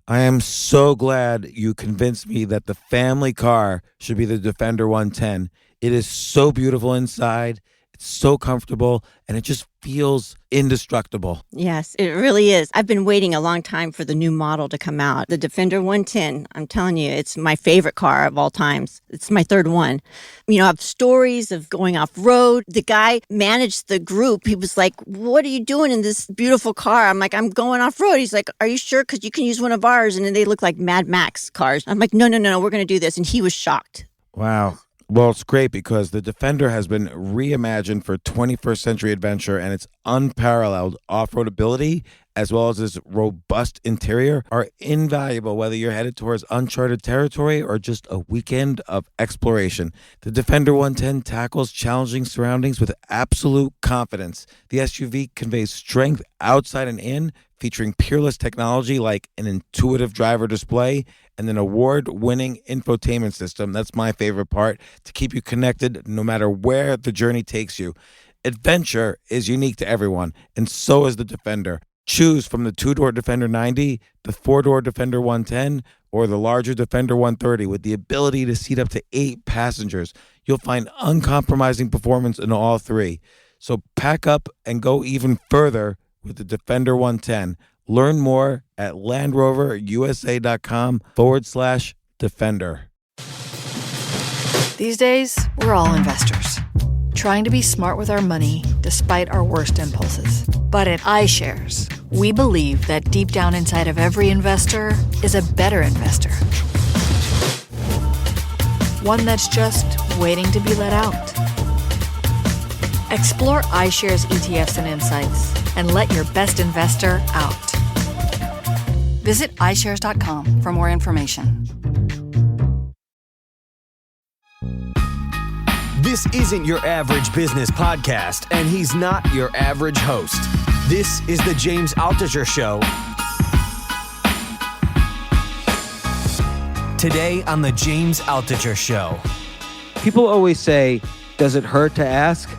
I am so glad you convinced me that the family car should be the Defender 110. It is so beautiful inside, it's so comfortable, and it just feels indestructible. Yes, it really is. I've been waiting a long time for the new model to come out. The Defender 110, I'm telling you, it's my favorite car of all times. It's my third one. You know, I have stories of going off road. The guy managed the group. He was like, "What are you doing in this beautiful car?" I'm like, "I'm going off road." He's like, "Are you sure? Because you can use one of ours." And then they look like Mad Max cars. I'm like, no, we're going to do this. And he was shocked. Wow. Well, it's great because the Defender has been reimagined for 21st century adventure, and its unparalleled off-road ability as well as its robust interior are invaluable whether you're headed towards uncharted territory or just a weekend of exploration. The Defender 110 tackles challenging surroundings with absolute confidence. The SUV conveys strength outside and in, featuring peerless technology like an intuitive driver display and an award-winning infotainment system. That's my favorite part, to keep you connected no matter where the journey takes you. Adventure is unique to everyone, and so is the Defender. Choose from the two-door Defender 90, the four-door Defender 110, or the larger Defender 130 with the ability to seat up to 8 passengers. You'll find uncompromising performance in all three. So pack up and go even further with the Defender 110. Learn more at LandRoverUSA.com/Defender. These days, we're all investors, trying to be smart with our money despite our worst impulses. But at iShares, we believe that deep down inside of every investor is a better investor. One that's just waiting to be let out. Explore iShares ETFs and insights and let your best investor out. Visit iShares.com for more information. This isn't your average business podcast, and he's not your average host. This is the James Altucher Show. Today on the James Altucher Show. People always say, does it hurt to ask?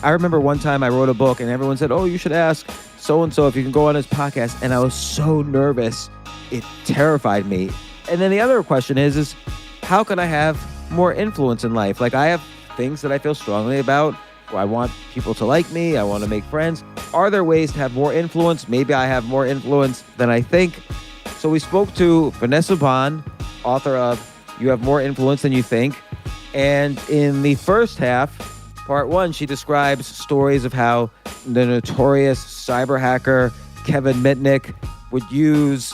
I remember one time I wrote a book and everyone said, oh, you should ask so-and-so if you can go on his podcast. And I was so nervous. It terrified me. And then the other question is how can I have more influence in life? Like, I have things that I feel strongly about. I want people to like me. I want to make friends. Are there ways to have more influence? Maybe I have more influence than I think. So we spoke to Vanessa Bohns, author of You Have More Influence Than You Think. And in the first half, part one, she describes stories of how the notorious cyber hacker Kevin Mitnick would use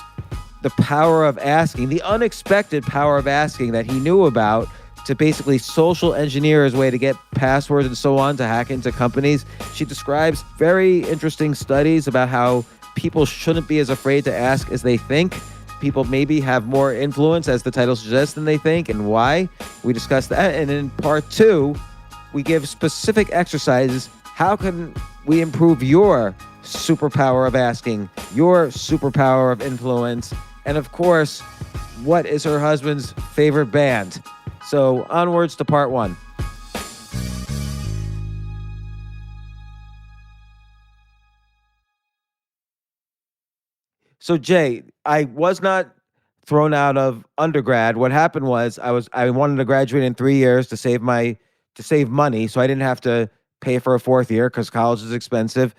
the power of asking, the unexpected power of asking that he knew about, to basically social engineer his way to get passwords and so on to hack into companies. She describes very interesting studies about how people shouldn't be as afraid to ask as they think. People maybe have more influence, as the title suggests, than they think, and why. We discuss that. And in part two, we give specific exercises. How can we improve your superpower of asking, your superpower of influence? And of course, what is her husband's favorite band? So onwards to part one. So Jay, I was not thrown out of undergrad. What happened was I wanted to graduate in 3 years to save money, so I didn't have to pay for a fourth year because college is expensive.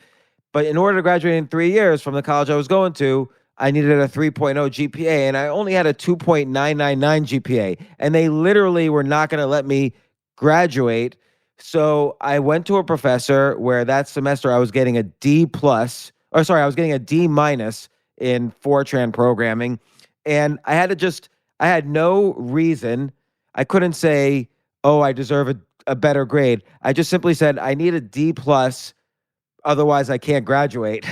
But in order to graduate in 3 years from the college I was going to, I needed a 3.0 GPA, and I only had a 2.999 GPA, and they literally were not going to let me graduate. So I went to a professor where that semester I was getting a D plus, I was getting a D minus in Fortran programming, and I had no reason. I couldn't say, oh, I deserve a better grade. I just simply said, I need a D plus, otherwise I can't graduate.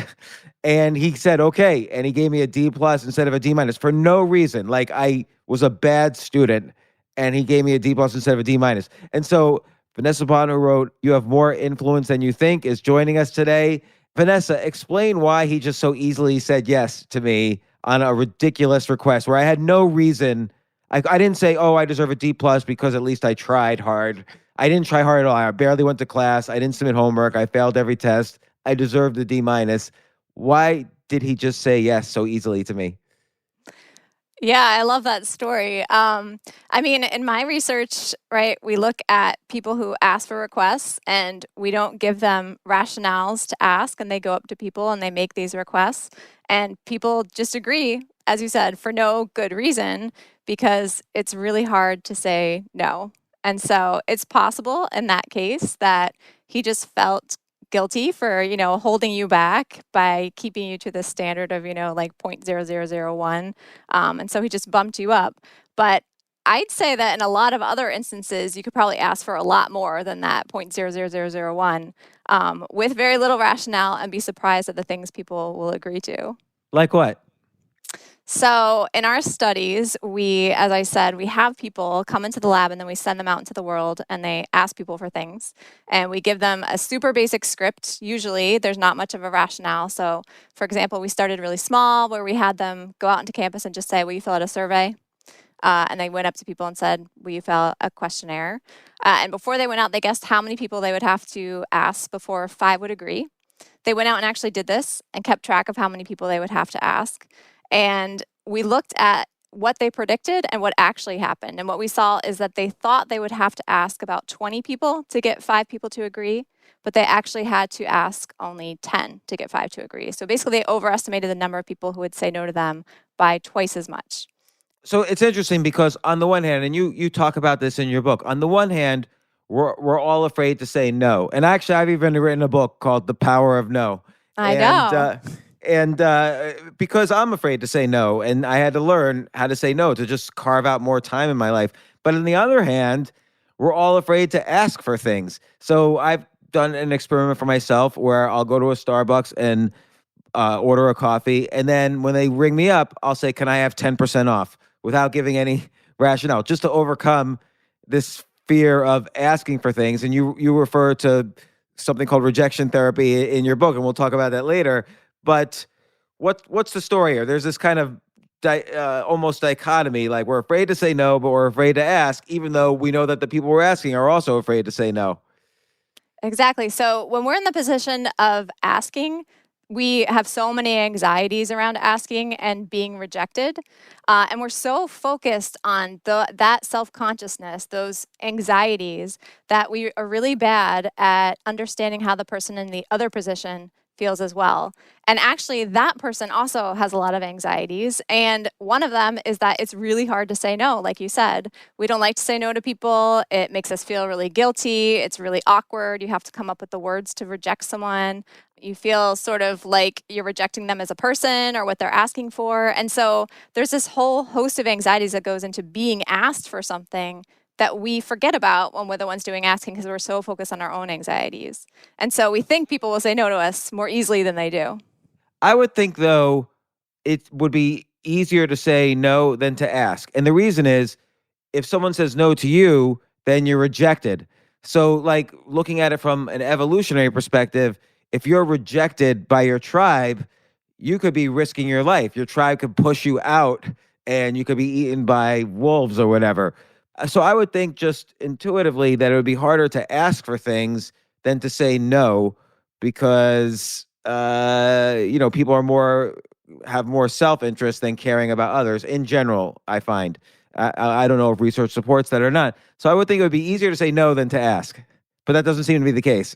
And he said, okay. And he gave me a D plus instead of a D minus for no reason. Like, I was a bad student and he gave me a D plus instead of a D minus. And so Vanessa Bohns, who wrote You Have More Influence Than You Think, is joining us today. Vanessa, explain why he just so easily said yes to me on a ridiculous request where I had no reason. I didn't say, oh, I deserve a D plus because at least I tried hard. I didn't try hard at all. I barely went to class. I didn't submit homework. I failed every test. I deserved a D minus. Why did he just say yes so easily to me? Yeah, I love that story. I mean, in my research, right, we look at people who ask for requests and we don't give them rationales to ask, and they go up to people and they make these requests. And people just agree, as you said, for no good reason, because it's really hard to say no. And so it's possible in that case that he just felt guilty for, holding you back by keeping you to the standard of, like 0.0001. And so he just bumped you up. But I'd say that in a lot of other instances, you could probably ask for a lot more than that 0.00001 with very little rationale and be surprised at the things people will agree to. Like what? So in our studies, as I said, we have people come into the lab and then we send them out into the world and they ask people for things. And we give them a super basic script. Usually there's not much of a rationale. So for example, we started really small where we had them go out into campus and just say, will you fill out a survey? And they went up to people and said, will you fill out a questionnaire? And before they went out, they guessed how many people they would have to ask before 5 would agree. They went out and actually did this and kept track of how many people they would have to ask. And we looked at what they predicted and what actually happened. And what we saw is that they thought they would have to ask about 20 people to get 5 people to agree, but they actually had to ask only 10 to get 5 to agree. So basically, they overestimated the number of people who would say no to them by twice as much. So it's interesting because on the one hand, and you talk about this in your book, on the one hand, we're all afraid to say no. And actually, I've even written a book called The Power of No. I know. And because I'm afraid to say no, and I had to learn how to say no to just carve out more time in my life. But on the other hand, we're all afraid to ask for things. So I've done an experiment for myself where I'll go to a Starbucks and order a coffee. And then when they ring me up, I'll say, can I have 10% off without giving any rationale, just to overcome this fear of asking for things. And you refer to something called rejection therapy in your book, and we'll talk about that later. But what's the story here? There's this kind of almost dichotomy, like we're afraid to say no, but we're afraid to ask, even though we know that the people we're asking are also afraid to say no. Exactly. So when we're in the position of asking, we have so many anxieties around asking and being rejected. And we're so focused on that self-consciousness, those anxieties, that we are really bad at understanding how the person in the other position feels as well. And actually, that person also has a lot of anxieties. And one of them is that it's really hard to say no, like you said. We don't like to say no to people. It makes us feel really guilty. It's really awkward. You have to come up with the words to reject someone. You feel sort of like you're rejecting them as a person or what they're asking for. And so there's this whole host of anxieties that goes into being asked for something that we forget about when we're the ones doing asking because we're so focused on our own anxieties. And so we think people will say no to us more easily than they do. I would think, though, it would be easier to say no than to ask. And the reason is, if someone says no to you, then you're rejected. So, like, looking at it from an evolutionary perspective, if you're rejected by your tribe, you could be risking your life. Your tribe could push you out and you could be eaten by wolves or whatever. So I would think just intuitively that it would be harder to ask for things than to say no, because people have more self-interest than caring about others in general, I find. I don't know if research supports that or not. So I would think it would be easier to say no than to ask, but that doesn't seem to be the case.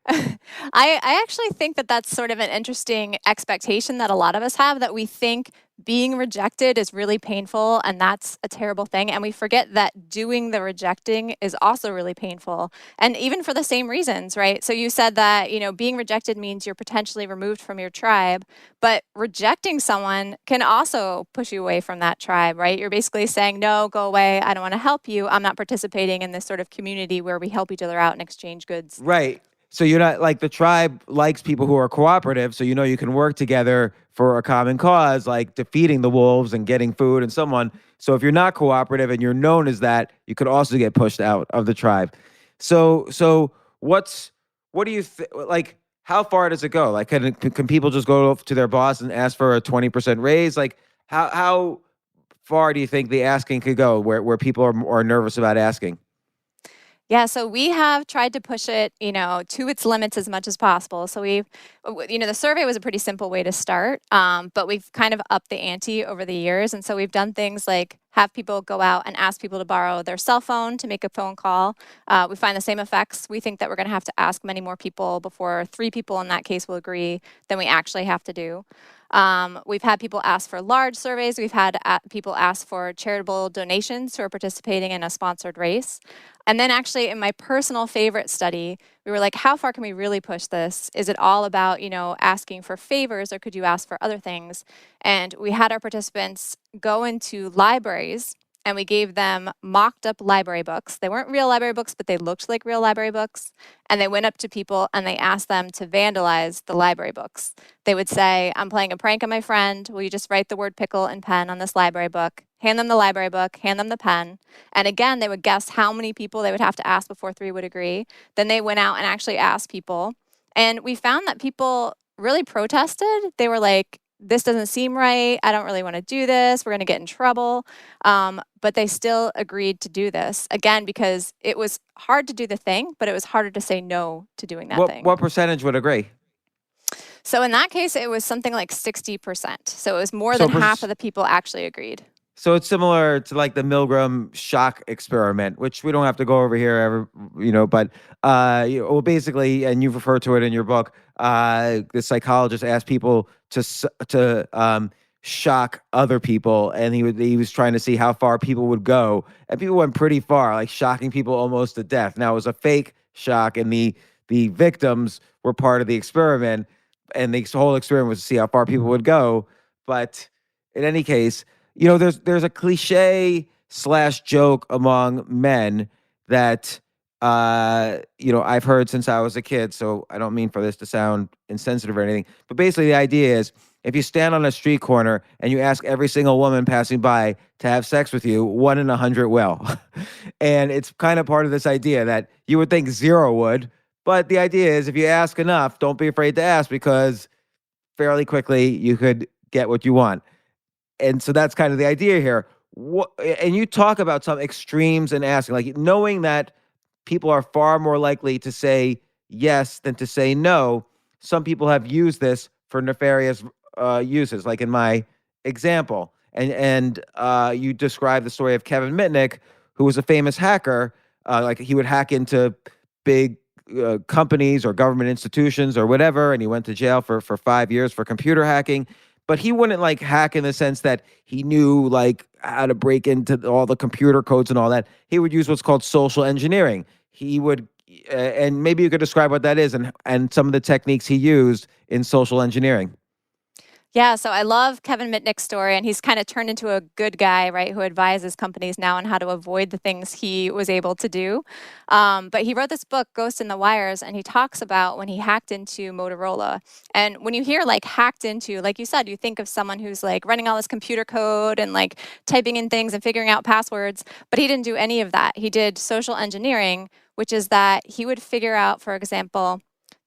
I actually think that that's sort of an interesting expectation that a lot of us have, that we think being rejected is really painful and that's a terrible thing. And we forget that doing the rejecting is also really painful. And even for the same reasons, right? So you said that, being rejected means you're potentially removed from your tribe, but rejecting someone can also push you away from that tribe, right? You're basically saying, no, go away. I don't want to help you. I'm not participating in this sort of community where we help each other out and exchange goods. Right. So you're not, like, the tribe likes people who are cooperative, so you can work together for a common cause, like defeating the wolves and getting food and someone. So if you're not cooperative and you're known as that, you could also get pushed out of the tribe. So what do you like? How far does it go? Like, can people just go to their boss and ask for a 20% raise? Like, how far do you think the asking could go, where people are nervous about asking? Yeah, so we have tried to push it, to its limits as much as possible. So the survey was a pretty simple way to start, but we've kind of upped the ante over the years. And so we've done things like have people go out and ask people to borrow their cell phone to make a phone call. We find the same effects. We think that we're going to have to ask many more people before 3 people in that case will agree than we actually have to do. We've had people ask for large surveys. We've had people ask for charitable donations who are participating in a sponsored race. And then actually in my personal favorite study, we were like, how far can we really push this? Is it all about, asking for favors, or could you ask for other things? And we had our participants go into libraries and we gave them mocked up library books. They weren't real library books, but they looked like real library books. And they went up to people and they asked them to vandalize the library books. They would say, I'm playing a prank on my friend. Will you just write the word pickle in pen on this library book? Hand them the library book, hand them the pen. And again, they would guess how many people they would have to ask before 3 would agree. Then they went out and actually asked people. And we found that people really protested. They were like, this doesn't seem right. I don't really want to do this. We're going to get in trouble. But they still agreed to do this, again, because it was hard to do the thing, but it was harder to say no to doing that thing. What percentage would agree? So in that case, it was something like 60%. So it was more than half of the people actually agreed. So it's similar to like the Milgram shock experiment, which we don't have to go over here ever, but basically, and you've referred to it in your book, the psychologist asked people to shock other people, and he was trying to see how far people would go, and people went pretty far, like shocking people almost to death. Now it was a fake shock, and the victims were part of the experiment, and the whole experiment was to see how far people would go. But in any case, there's a cliche / joke among men that I've heard since I was a kid. So I don't mean for this to sound insensitive or anything, but basically the idea is if you stand on a street corner and you ask every single woman passing by to have sex with you, 1 in 100 will. And it's kind of part of this idea that you would think 0 would, but the idea is if you ask enough, don't be afraid to ask, because fairly quickly you could get what you want. And so that's kind of the idea here. And you talk about some extremes in asking, like knowing that people are far more likely to say yes than to say no. Some people have used this for nefarious uses, like in my example. And you describe the story of Kevin Mitnick, who was a famous hacker. Like he would hack into big companies or government institutions or whatever, and he went to jail for 5 years for computer hacking. But he wouldn't like hack in the sense that he knew like how to break into all the computer codes and all that. He would use what's called social engineering. He would, and maybe you could describe what that is and some of the techniques he used in social engineering. Yeah, so I love Kevin Mitnick's story, and he's kind of turned into a good guy, right, who advises companies now on how to avoid the things he was able to do. But he wrote this book, Ghost in the Wires, and he talks about when he hacked into Motorola. And when you hear like hacked into, like you said, you think of someone who's like running all this computer code and like typing in things and figuring out passwords, but he didn't do any of that. He did social engineering, which is that he would figure out, for example,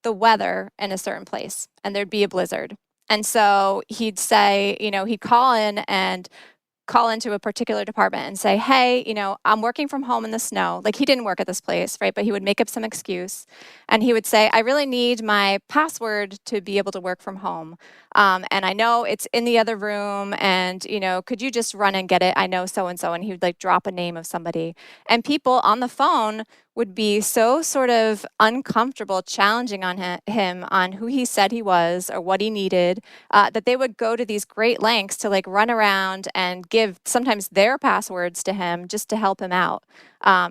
the weather in a certain place, and there'd be a blizzard. And so he'd say, he'd call into a particular department and say, hey, I'm working from home in the snow. Like he didn't work at this place, right? But he would make up some excuse. And he would say, I really need my password to be able to work from home. And I know it's in the other room. And, could you just run and get it? I know so-and-so. And he would like drop a name of somebody. And people on the phone would be so sort of uncomfortable challenging on him on who he said he was or what he needed, that they would go to these great lengths to like run around and give sometimes their passwords to him just to help him out.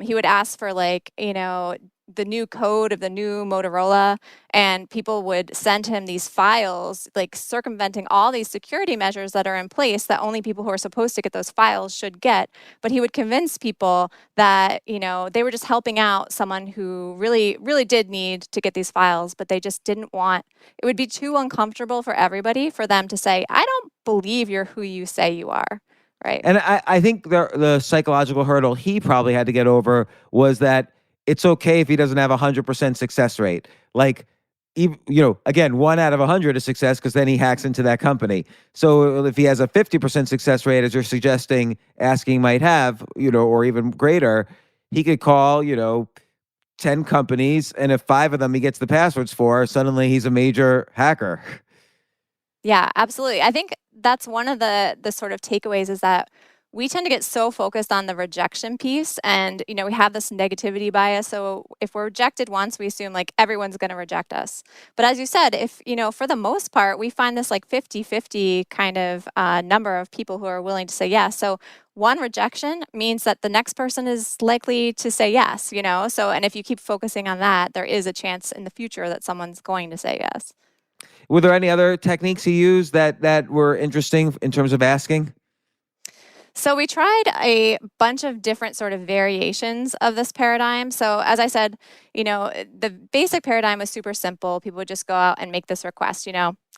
He would ask for like, the new code of the new Motorola, and people would send him these files, like circumventing all these security measures that are in place that only people who are supposed to get those files should get. But he would convince people that, they were just helping out someone who really, really did need to get these files, but they just didn't want, it would be too uncomfortable for everybody for them to say, I don't believe you're who you say you are. Right. And I think the psychological hurdle he probably had to get over was that it's okay if he doesn't have 100% success rate. Like, again, 1 out of 100 is success because then he hacks into that company. So if he has a 50% success rate, as you're suggesting asking might have, or even greater, he could call, 10 companies, and if 5 of them he gets the passwords for, suddenly he's a major hacker. Yeah, absolutely. I think that's one of the sort of takeaways is that we tend to get so focused on the rejection piece, and we have this negativity bias. So if we're rejected once, we assume like everyone's going to reject us. But as you said, if for the most part, we find this like 50-50 kind of number of people who are willing to say yes. So one rejection means that the next person is likely to say yes, So, and if you keep focusing on that, there is a chance in the future that someone's going to say yes. Were there any other techniques you used that were interesting in terms of asking? So we tried a bunch of different sort of variations of this paradigm. So as I said, the basic paradigm was super simple. People would just go out and make this request,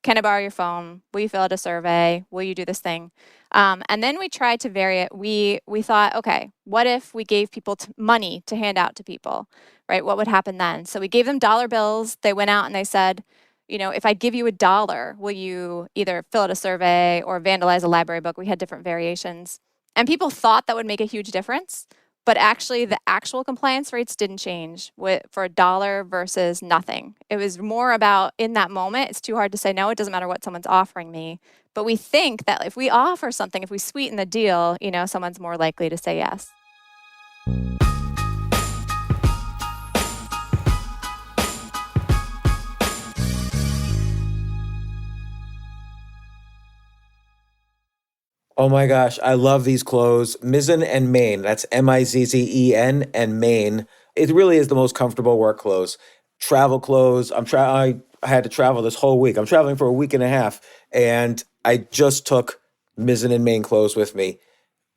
can I borrow your phone? Will you fill out a survey? Will you do this thing? And then we tried to vary it. We thought, okay, what if we gave people money to hand out to people, right? What would happen then? So we gave them dollar bills. They went out and they said, if I give you $1, will you either fill out a survey or vandalize a library book? We had different variations. And people thought that would make a huge difference. But actually, the actual compliance rates didn't change for $1 versus nothing. It was more about in that moment, it's too hard to say no. It doesn't matter what someone's offering me. But we think that if we offer something, if we sweeten the deal, someone's more likely to say yes. Oh my gosh, I love these clothes. Mizzen and Main. That's Mizzen and Main. It really is the most comfortable work clothes. Travel clothes. I had to travel this whole week. I'm traveling for a week and a half, and I just took Mizzen and Main clothes with me.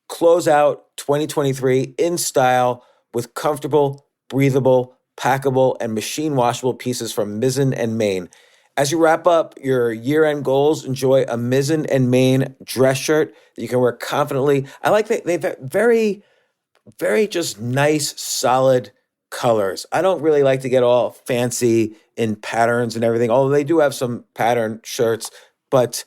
Close out 2023 in style with comfortable, breathable, packable, and machine washable pieces from Mizzen and Main. As you wrap up your year-end goals, enjoy a Mizzen and Main dress shirt that you can wear confidently. I like that they've very, very just nice, solid colors. I don't really like to get all fancy in patterns and everything, although they do have some pattern shirts, but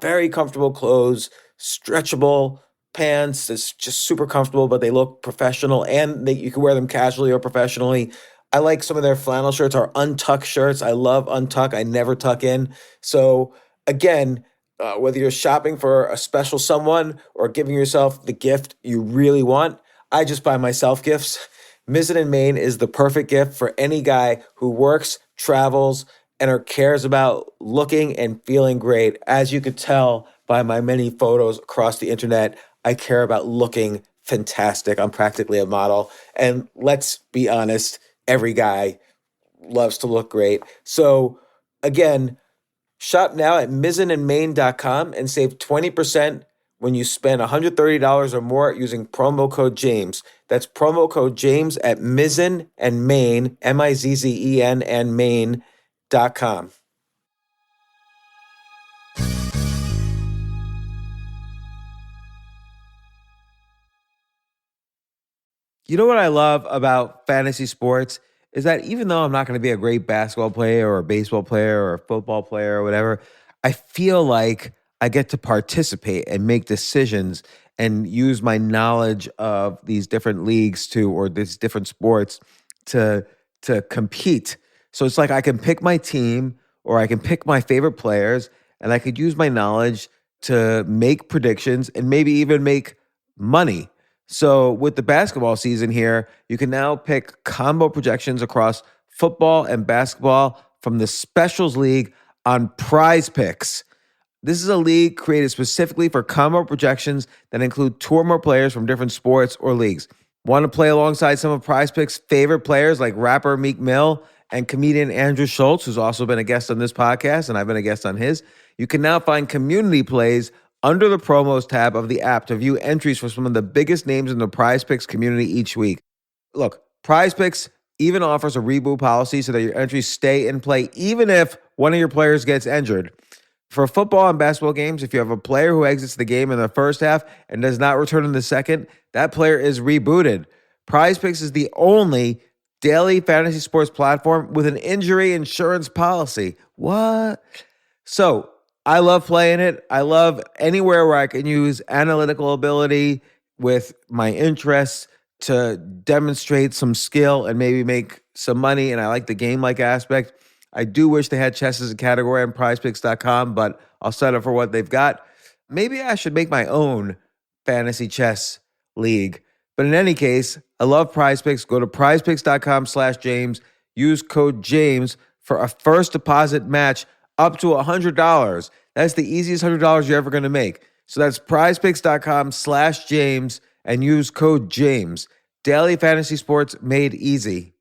very comfortable clothes, stretchable pants. It's just super comfortable, but they look professional, and you can wear them casually or professionally. I like some of their flannel shirts or untuck shirts. I love untuck. I never tuck in. So again, whether you're shopping for a special someone or giving yourself the gift you really want, I just buy myself gifts. Mizzen and Main is the perfect gift for any guy who works, travels, and or cares about looking and feeling great. As you could tell by my many photos across the internet, I care about looking fantastic. I'm practically a model. And let's be honest, every guy loves to look great. So again, shop now at mizzenandmain.com and save 20% when you spend $130 or more using promo code James. That's promo code James at Mizzen and Main, Mizzen and Main.com. You know what I love about fantasy sports is that even though I'm not going to be a great basketball player or a baseball player or a football player or whatever, I feel like I get to participate and make decisions and use my knowledge of these different leagues or these different sports to compete. So it's like I can pick my team or I can pick my favorite players, and I could use my knowledge to make predictions and maybe even make money. So with the basketball season here, you can now pick combo projections across football and basketball from the Specials League on Prize Picks. This is a league created specifically for combo projections that include two or more players from different sports or leagues. Want to play alongside some of Prize Picks' favorite players like rapper Meek Mill and comedian Andrew Schultz, who's also been a guest on this podcast, and I've been a guest on his? You can now find community plays under the promos tab of the app to view entries for some of the biggest names in the Prize Picks community each week. Look, Prize Picks even offers a reboot policy so that your entries stay in play even if one of your players gets injured. For football and basketball games, if you have a player who exits the game in the first half and does not return in the second, that player is rebooted. Prize Picks is the only daily fantasy sports platform with an injury insurance policy. What? So, I love playing it. I love anywhere where I can use analytical ability with my interests to demonstrate some skill and maybe make some money, and I like the game-like aspect. I do wish they had chess as a category on prizepicks.com, but I'll settle for what they've got. Maybe I should make my own fantasy chess league. But in any case, I love Prize Picks. Go to prizepicks.com/James. Use code James for a first deposit match up to $100. That's the easiest $100 you're ever going to make. So that's prizepicks.com/James and use code James. Daily fantasy sports made easy.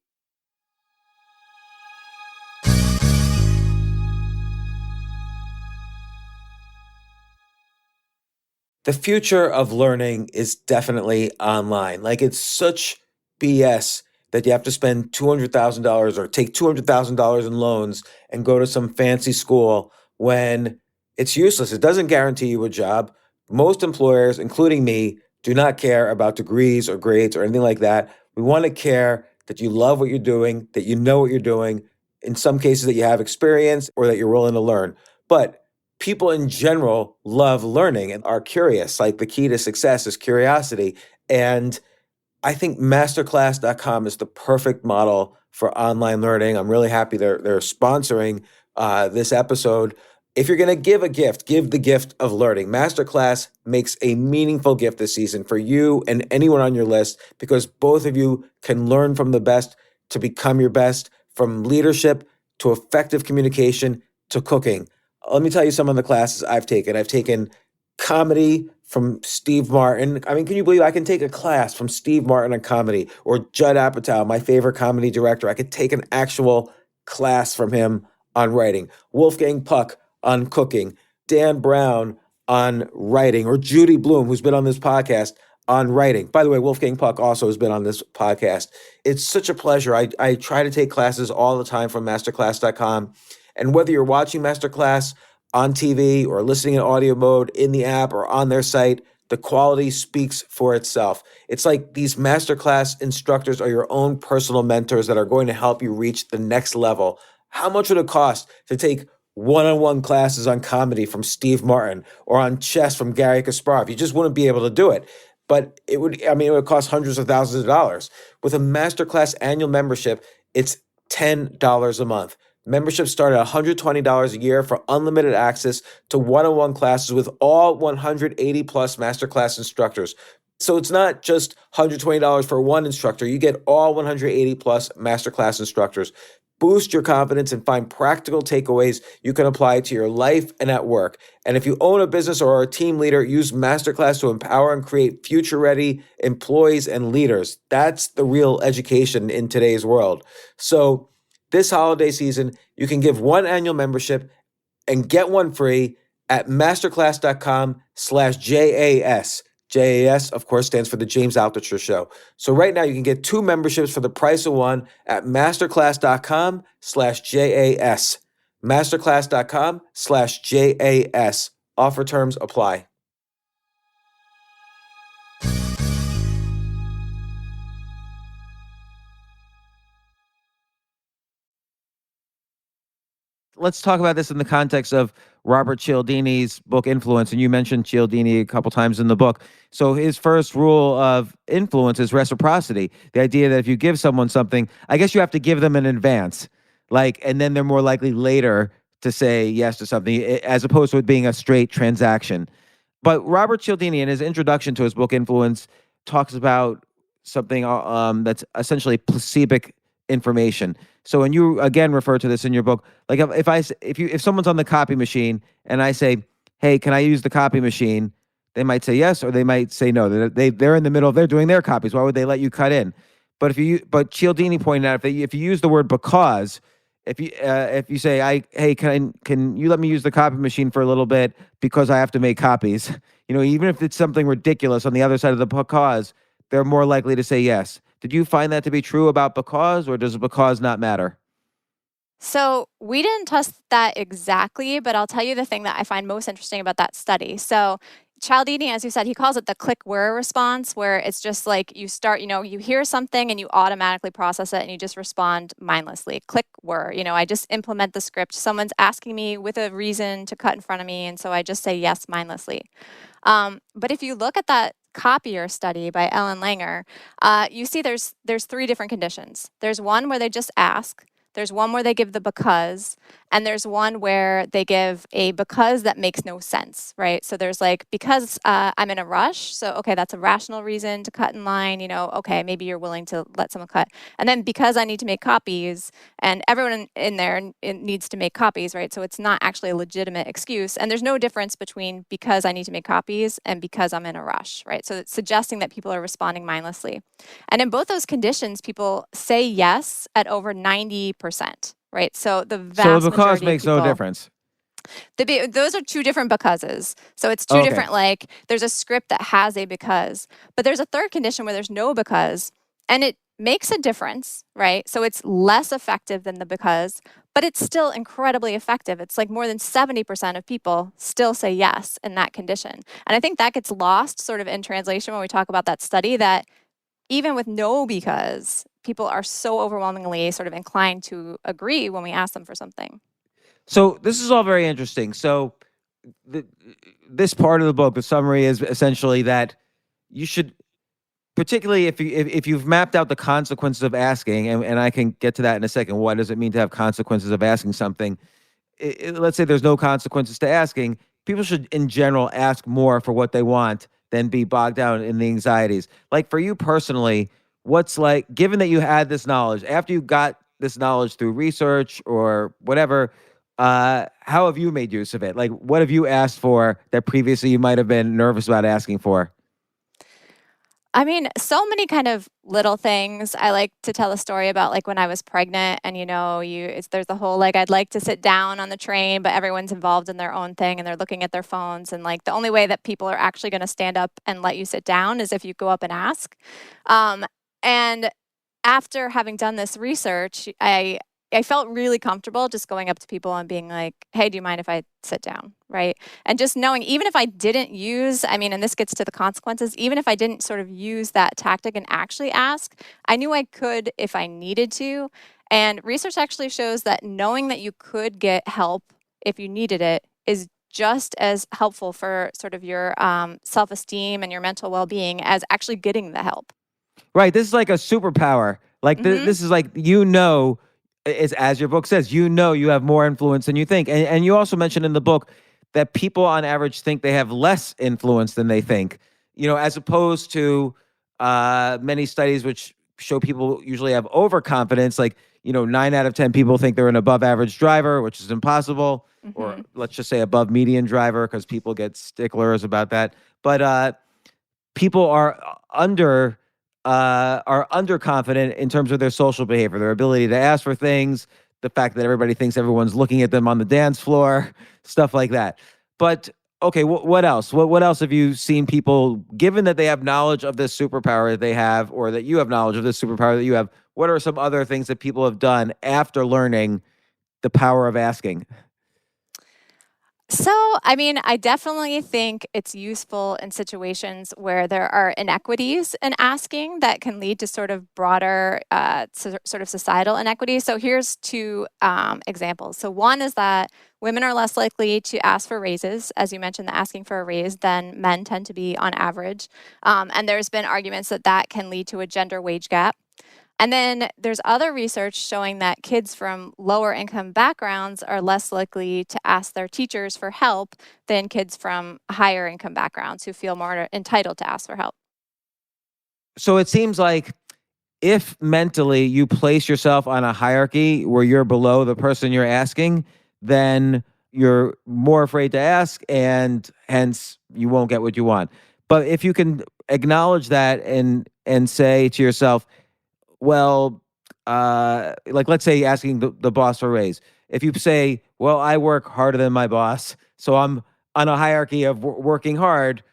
The future of learning is definitely online. Like, it's such BS that you have to spend $200,000 or take $200,000 in loans and go to some fancy school when it's useless. It doesn't guarantee you a job. Most employers, including me, do not care about degrees or grades or anything like that. We want to care that you love what you're doing, that you know what you're doing, in some cases that you have experience or that you're willing to learn. But people in general love learning and are curious. Like, the key to success is curiosity. And I think masterclass.com is the perfect model for online learning. I'm really happy they're sponsoring this episode. If you're going to give a gift, give the gift of learning. Masterclass makes a meaningful gift this season for you and anyone on your list, because both of you can learn from the best to become your best, from leadership to effective communication to cooking. Let me tell you some of the classes I've taken. I've taken comedy from Steve Martin. I mean, can you believe I can take a class from Steve Martin on comedy, or Judd Apatow, my favorite comedy director? I could take an actual class from him on writing. Wolfgang Puck on cooking. Dan Brown on writing, or Judy Bloom, who's been on this podcast, on writing. By the way, Wolfgang Puck also has been on this podcast. It's such a pleasure. I try to take classes all the time from masterclass.com. And whether you're watching Masterclass on TV or listening in audio mode in the app or on their site, the quality speaks for itself. It's like these Masterclass instructors are your own personal mentors that are going to help you reach the next level. How much would it cost to take one-on-one classes on comedy from Steve Martin or on chess from Gary Kasparov? You just wouldn't be able to do it. But it would cost hundreds of thousands of dollars. With a Masterclass annual membership, it's $10 a month. Memberships start at $120 a year for unlimited access to one-on-one classes with all 180 plus Masterclass instructors. So it's not just $120 for one instructor. You get all 180 plus Masterclass instructors. Boost your confidence and find practical takeaways you can apply to your life and at work. And if you own a business or are a team leader, use Masterclass to empower and create future-ready employees and leaders. That's the real education in today's world. So this holiday season, you can give one annual membership and get one free at masterclass.com/JAS. JAS, of course, stands for the James Altucher Show. So right now you can get two memberships for the price of one at masterclass.com/JAS. Masterclass.com/JAS. Offer terms apply. Let's talk about this in the context of Robert Cialdini's book Influence, and you mentioned Cialdini a couple times in the book. So his first rule of influence is reciprocity. The idea that if you give someone something, I guess you have to give them in advance, and then they're more likely later to say yes to something, as opposed to it being a straight transaction. But Robert Cialdini, in his introduction to his book Influence, talks about something that's essentially placebo information. So when you again refer to this in your book, like if someone's on the copy machine and I say, "Hey, can I use the copy machine?" They might say yes, or they might say no. They're in the middle. They're doing their copies. Why would they let you cut in? But Cialdini pointed out, if you use the word because, if you say, "Hey, can you let me use the copy machine for a little bit because I have to make copies?" Even if it's something ridiculous on the other side of the because, they're more likely to say yes. Did you find that to be true about because, or does because not matter? So we didn't test that exactly, but I'll tell you the thing that I find most interesting about that study. So Cialdini, as you said, he calls it the click whir response, where it's just like you start, you hear something and you automatically process it and you just respond mindlessly. Click whir, I just implement the script. Someone's asking me with a reason to cut in front of me, and so I just say yes mindlessly. But if you look at that copier study by Ellen Langer, you see there's 3 different conditions. There's one where they just ask. There's one where they give the because, and there's one where they give a because that makes no sense, right? So there's like, because I'm in a rush, so okay, that's a rational reason to cut in line, okay, maybe you're willing to let someone cut. And then because I need to make copies, and everyone in there needs to make copies, right? So it's not actually a legitimate excuse, and there's no difference between because I need to make copies and because I'm in a rush, right? So it's suggesting that people are responding mindlessly. And in both those conditions, people say yes at over 90%, right? So the vast So the because majority makes of people, no difference. those are 2 different becauses. So it's 2 Okay. different, like there's a script that has a because, but there's a third condition where there's no because, and it makes a difference, right? So it's less effective than the because, but it's still incredibly effective. It's like more than 70% of people still say yes in that condition. And I think that gets lost sort of in translation when we talk about that study, that even with no because, people are so overwhelmingly sort of inclined to agree when we ask them for something. So this is all very interesting. So this part of the book, the summary is essentially that you should, particularly if you've mapped out the consequences of asking, and I can get to that in a second. What does it mean to have consequences of asking something? Let's say there's no consequences to asking. People should, in general, ask more for what they want than be bogged down in the anxieties. Like for you personally, what's like, given that you had this knowledge, after you got this knowledge through research or whatever, how have you made use of it? Like, what have you asked for that previously you might have been nervous about asking for? I mean, so many kind of little things. I like to tell a story about like when I was pregnant, and there's the whole like, I'd like to sit down on the train, but everyone's involved in their own thing and they're looking at their phones, and like the only way that people are actually going to stand up and let you sit down is if you go up and ask. And after having done this research, I felt really comfortable just going up to people and being like, hey, do you mind if I sit down, right? And just knowing, even if I didn't use, and this gets to the consequences, even if I didn't sort of use that tactic and actually ask, I knew I could if I needed to. And research actually shows that knowing that you could get help if you needed it is just as helpful for sort of your self-esteem and your mental well-being as actually getting the help. Right. This is like a superpower. Like this is like, is, as your book says, you have more influence than you think. And you also mentioned in the book that people on average think they have less influence than they think, as opposed to many studies which show people usually have overconfidence. Like, 9 out of 10 people think they're an above average driver, which is impossible. Or let's just say above median driver, because people get sticklers about that. But people are underconfident in terms of their social behavior, their ability to ask for things, the fact that everybody thinks everyone's looking at them on the dance floor, stuff like that. But okay, what else? What else have you seen people, given that they have knowledge of this superpower that they have, or that you have knowledge of this superpower that you have, what are some other things that people have done after learning the power of asking? So, I definitely think it's useful in situations where there are inequities in asking that can lead to sort of broader sort of societal inequities. So here's 2 examples. So one is that women are less likely to ask for raises, as you mentioned, the asking for a raise, than men tend to be on average. And there's been arguments that can lead to a gender wage gap. And then there's other research showing that kids from lower income backgrounds are less likely to ask their teachers for help than kids from higher income backgrounds who feel more entitled to ask for help. So it seems like if mentally you place yourself on a hierarchy where you're below the person you're asking, then you're more afraid to ask, and hence you won't get what you want. But if you can acknowledge that and say to yourself, well, like let's say asking the boss for a raise. If you say, well, I work harder than my boss, so I'm on a hierarchy of working hard,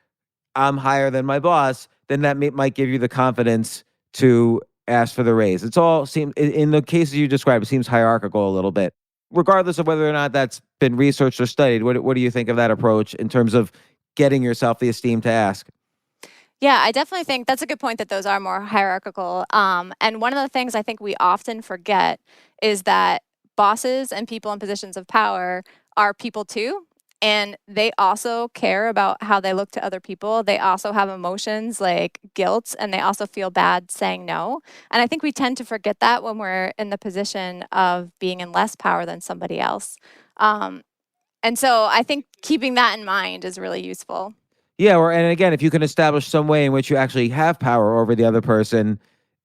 I'm higher than my boss, then that might give you the confidence to ask for the raise. It's all in the cases you described, it seems hierarchical a little bit. Regardless of whether or not that's been researched or studied, what do you think of that approach in terms of getting yourself the esteem to ask? Yeah, I definitely think that's a good point, that those are more hierarchical. And one of the things I think we often forget is that bosses and people in positions of power are people too. And they also care about how they look to other people. They also have emotions like guilt, and they also feel bad saying no. And I think we tend to forget that when we're in the position of being in less power than somebody else. And so I think keeping that in mind is really useful. Yeah, and again, if you can establish some way in which you actually have power over the other person,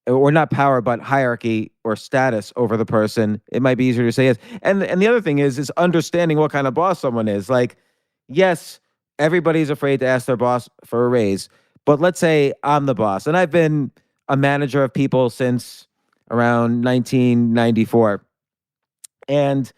or not power, but hierarchy or status over the person, it might be easier to say yes. And the other thing is understanding what kind of boss someone is. Like, yes, everybody's afraid to ask their boss for a raise, but let's say I'm the boss, and I've been a manager of people since around 1994, and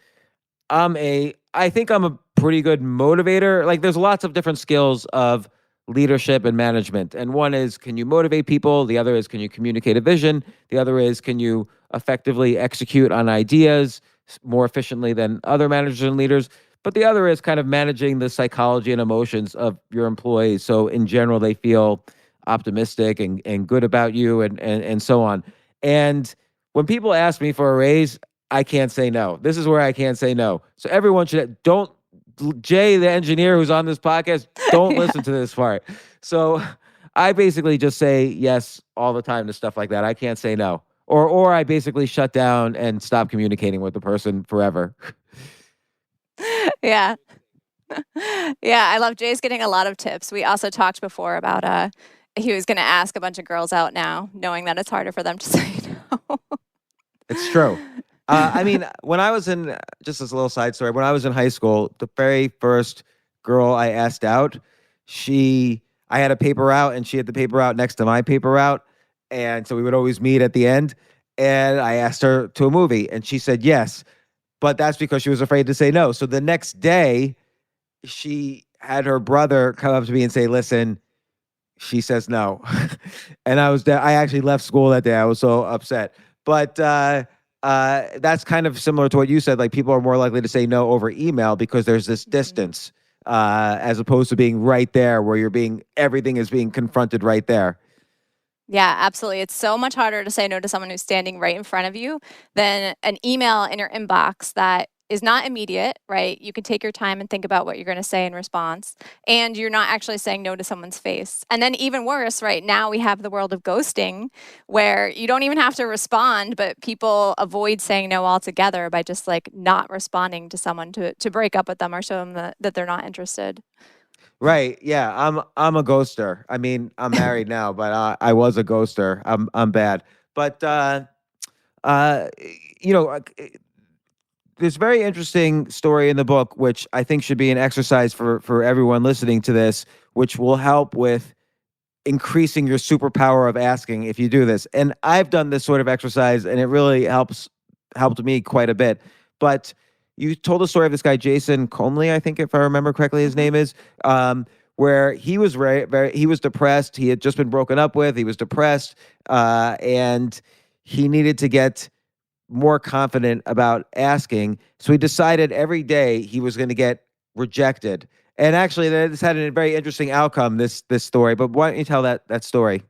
I think I'm a pretty good motivator. Like, there's lots of different skills of leadership and management. And one is, can you motivate people? The other is, can you communicate a vision? The other is, can you effectively execute on ideas more efficiently than other managers and leaders? But the other is kind of managing the psychology and emotions of your employees. So in general, they feel optimistic and good about you and so on. And when people ask me for a raise, I can't say no. This is where I can't say no. So everyone don't, Jay, the engineer who's on this podcast, don't listen to this part. So I basically just say yes all the time to stuff like that. I can't say no. Or I basically shut down and stop communicating with the person forever. Yeah. Yeah, I love Jay's getting a lot of tips. We also talked before about he was going to ask a bunch of girls out now, knowing that it's harder for them to say no. It's true. I mean, when I was just as a little side story, when I was in high school, the very first girl I asked out, I had a paper route and she had the paper route next to my paper route. And so we would always meet at the end. And I asked her to a movie and she said yes, but that's because she was afraid to say no. So the next day she had her brother come up to me and say, listen, she says no. And I actually left school that day. I was so upset. But, that's kind of similar to what you said. Like, people are more likely to say no over email because there's this distance, as opposed to being right there where everything is being confronted right there. Yeah, absolutely. It's so much harder to say no to someone who's standing right in front of you than an email in your inbox that is not immediate, right? You can take your time and think about what you're going to say in response, and you're not actually saying no to someone's face. And then even worse, right now we have the world of ghosting where you don't even have to respond, but people avoid saying no altogether by just like not responding to someone to break up with them or show them that they're not interested. Right. Yeah. I'm a ghoster. I mean, I'm married now, but I was a ghoster. I'm bad. But you know, there's a very interesting story in the book, which I think should be an exercise for everyone listening to this, which will help with increasing your superpower of asking if you do this. And I've done this sort of exercise, and it really helped me quite a bit. But you told the story of this guy, Jason Comley, I think, if I remember correctly, his name is, where he was he was depressed. He had just been broken up with. He was depressed, and he needed to get more confident about asking. So he decided every day he was going to get rejected. And actually, this had a very interesting outcome, this story. But why don't you tell that story?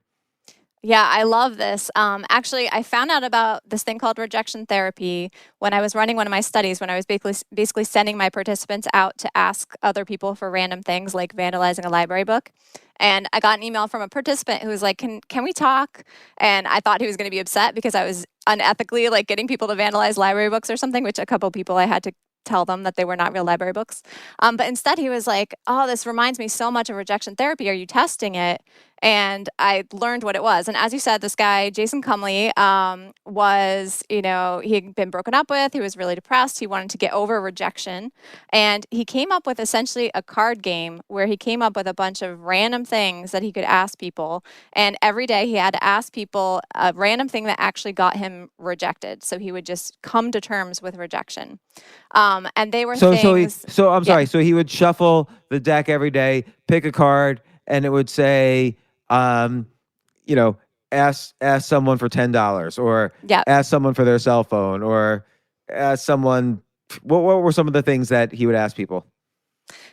Yeah, I love this. Actually, I found out about this thing called rejection therapy when I was running one of my studies, when I was basically sending my participants out to ask other people for random things like vandalizing a library book. And I got an email from a participant who was like, can we talk? And I thought he was going to be upset because I was unethically like getting people to vandalize library books or something, which a couple people I had to tell them that they were not real library books. But instead he was like, oh, this reminds me so much of rejection therapy. Are you testing it? And I learned what it was. And as you said, this guy, Jason Comley, was, he had been broken up with. He was really depressed. He wanted to get over rejection. And he came up with essentially a card game where he came up with a bunch of random things that he could ask people. And every day he had to ask people a random thing that actually got him rejected. So he would just come to terms with rejection. And they were things. So I'm sorry. So he would shuffle the deck every day, pick a card, and it would say, ask someone for $10, or ask someone for their cell phone, or ask someone. What were some of the things that he would ask people?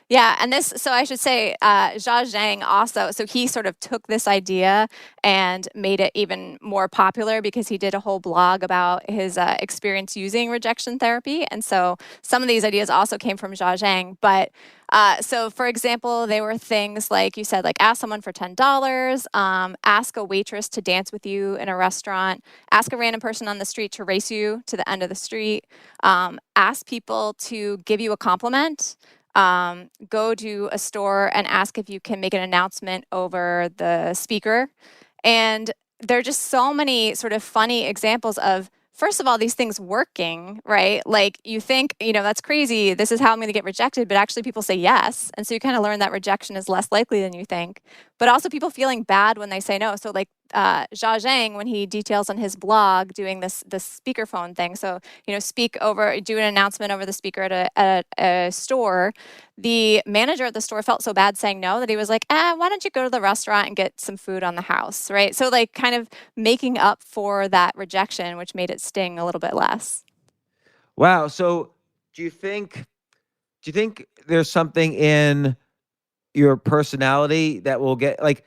Yeah, and so I should say, Jia Zhang also, so he sort of took this idea and made it even more popular because he did a whole blog about his experience using rejection therapy. And so some of these ideas also came from Jia Zhang. But so, for example, they were things like you said, like ask someone for $10, ask a waitress to dance with you in a restaurant, ask a random person on the street to race you to the end of the street, ask people to give you a compliment. Go to a store and ask if you can make an announcement over the speaker. And there are just so many sort of funny examples of, first of all, these things working, right? Like you think, that's crazy. This is how I'm going to get rejected. But actually, people say yes. And so you kind of learn that rejection is less likely than you think. But also people feeling bad when they say no. So like Jia Zhang, when he details on his blog doing this speakerphone thing. So, do an announcement over the speaker at a store. The manager at the store felt so bad saying no that he was like, why don't you go to the restaurant and get some food on the house, right? So like kind of making up for that rejection, which made it sting a little bit less. Wow. So do you think there's something in your personality that will get like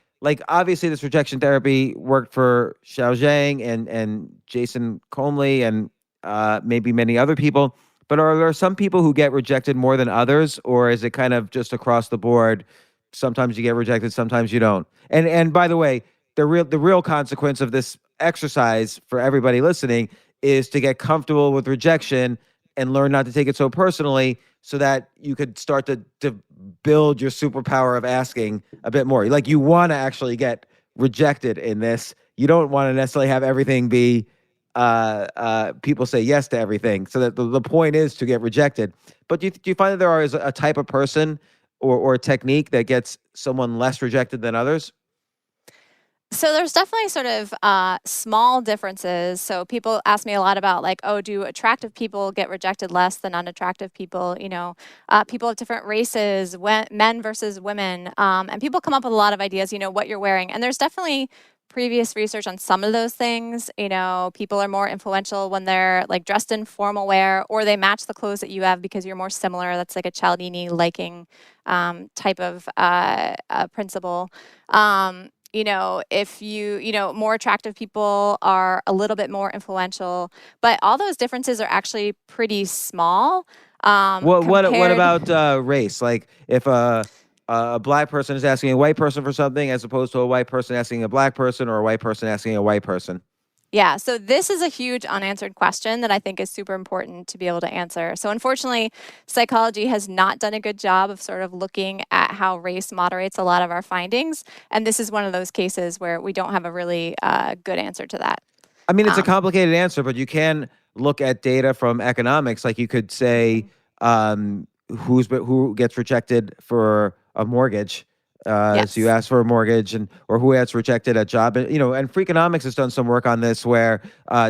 obviously this rejection therapy worked for Xiao Zhang and Jason Comley and maybe many other people, but are there some people who get rejected more than others, or is it kind of just across the board? Sometimes you get rejected, sometimes you don't. And by the way, the real consequence of this exercise for everybody listening is to get comfortable with rejection and learn not to take it so personally, so that you could start to build your superpower of asking a bit more. Like you want to actually get rejected in this. You don't want to necessarily have everything be people say yes to everything. So that the point is to get rejected. But do you find that there is a type of person or a technique that gets someone less rejected than others? So there's definitely sort of small differences. So people ask me a lot about like, oh, do attractive people get rejected less than unattractive people? People of different races, men versus women, and people come up with a lot of ideas. What you're wearing, and there's definitely previous research on some of those things. People are more influential when they're like dressed in formal wear, or they match the clothes that you have because you're more similar. That's like a Cialdini liking type of principle. If more attractive people are a little bit more influential, but all those differences are actually pretty small. What about race? Like if a black person is asking a white person for something, as opposed to a white person asking a black person, or a white person asking a white person. Yeah, so this is a huge unanswered question that I think is super important to be able to answer. So unfortunately, psychology has not done a good job of sort of looking at how race moderates a lot of our findings. And this is one of those cases where we don't have a really good answer to that. I mean, it's a complicated answer, but you can look at data from economics. Like you could say who gets rejected for a mortgage. Yes. So you ask for a mortgage, or who gets rejected at job, and Freakonomics has done some work on this, where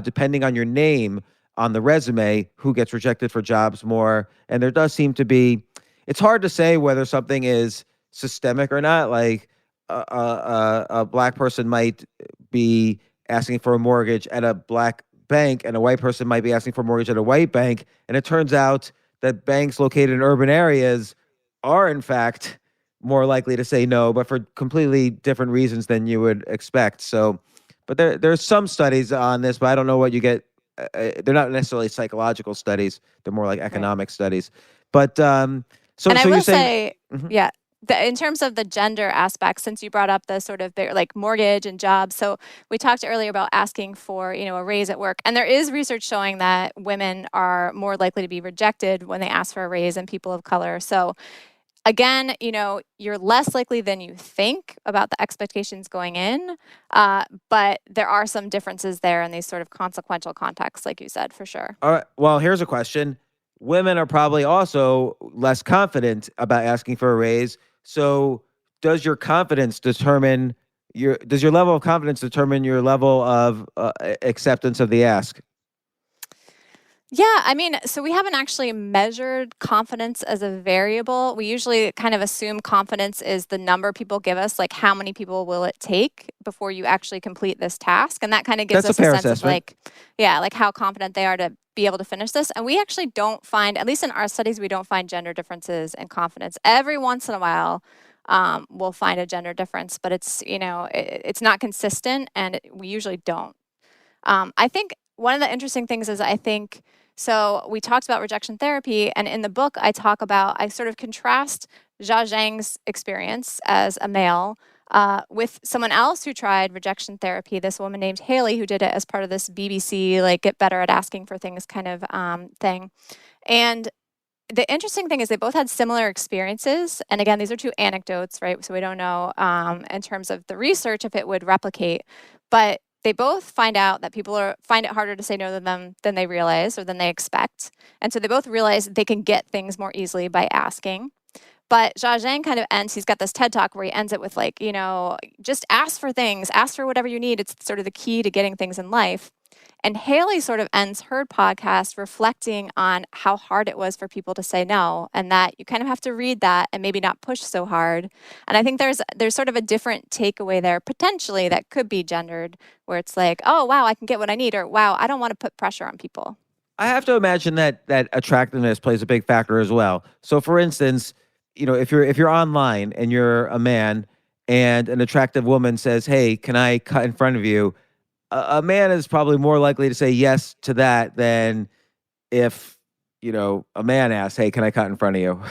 depending on your name on the resume, who gets rejected for jobs more, and there does seem to be. It's hard to say whether something is systemic or not. Like a black person might be asking for a mortgage at a black bank, and a white person might be asking for a mortgage at a white bank, and it turns out that banks located in urban areas are in fact more likely to say no, but for completely different reasons than you would expect. So, but there's some studies on this, but I don't know what you get. They're not necessarily psychological studies; they're more like economic studies. But I will you're saying, say, yeah, in terms of the gender aspect, since you brought up the sort of like mortgage and jobs, so we talked earlier about asking for a raise at work, and there is research showing that women are more likely to be rejected when they ask for a raise than people of color. So again, you're less likely than you think about the expectations going in, but there are some differences there in these sort of consequential contexts, like you said, for sure. all right, well, here's a question. Women are probably also less confident about asking for a raise. So does your confidence determine does your level of confidence determine your level of acceptance of the ask? Yeah, I mean, so we haven't actually measured confidence as a variable. We usually kind of assume confidence is the number people give us, like how many people will it take before you actually complete this task? And that kind of gives That's us a fair sense of assessment. like how confident they are to be able to finish this. And we actually don't find, at least in our studies, we don't find gender differences in confidence. Every once in a while, we'll find a gender difference, but it's, it's not consistent, and we usually don't. I think one of the interesting things is so we talked about rejection therapy, and in the book I sort of contrast Jia Zhang's experience as a male with someone else who tried rejection therapy, this woman named Haley, who did it as part of this BBC, like, get better at asking for things kind of thing. And the interesting thing is they both had similar experiences. And again, these are two anecdotes, right? So we don't know in terms of the research if it would replicate. But they both find out that people find it harder to say no to them than they realize or than they expect. And so they both realize they can get things more easily by asking. But Jia Zhang kind of ends, he's got this TED Talk where he ends it with like, just ask for things, ask for whatever you need. It's sort of the key to getting things in life. And Haley sort of ends her podcast reflecting on how hard it was for people to say no, and that you kind of have to read that and maybe not push so hard. And I think there's sort of a different takeaway there potentially that could be gendered, where it's like, oh, wow, I can get what I need, or wow, I don't want to put pressure on people. I have to imagine that attractiveness plays a big factor as well. So for instance, if you're online and you're a man and an attractive woman says, "Hey, can I cut in front of you?" A man is probably more likely to say yes to that than if, a man asks, "Hey, can I cut in front of you?"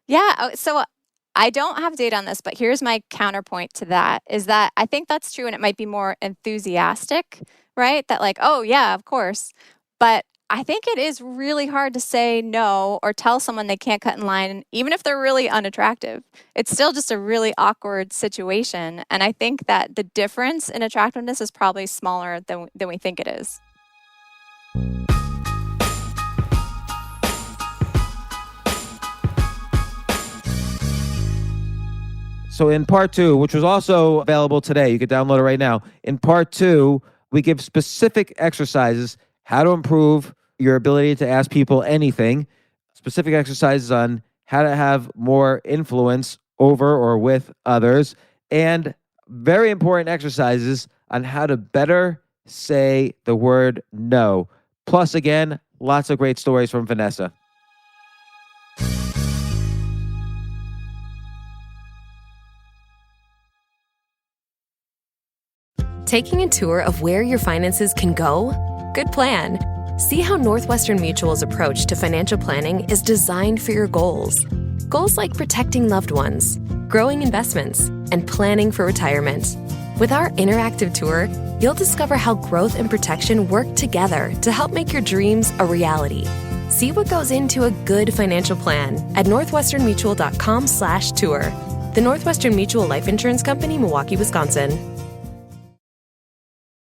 Yeah. So I don't have data on this, but here's my counterpoint to that is that I think that's true, and it might be more enthusiastic, right? That like, oh, yeah, of course. But I think it is really hard to say no or tell someone they can't cut in line, even if they're really unattractive. It's still just a really awkward situation. And I think that the difference in attractiveness is probably smaller than we think it is. So in part 2, which was also available today, you can download it right now. In part 2, we give specific exercises, how to improve your ability to ask people anything, specific exercises on how to have more influence over or with others, and very important exercises on how to better say the word no. Plus, again, lots of great stories from Vanessa. Taking a tour of where your finances can go? Good plan. See how Northwestern Mutual's approach to financial planning is designed for your goals. Goals like protecting loved ones, growing investments, and planning for retirement. With our interactive tour, you'll discover how growth and protection work together to help make your dreams a reality. See what goes into a good financial plan at northwesternmutual.com/tour. The Northwestern Mutual Life Insurance Company, Milwaukee, Wisconsin.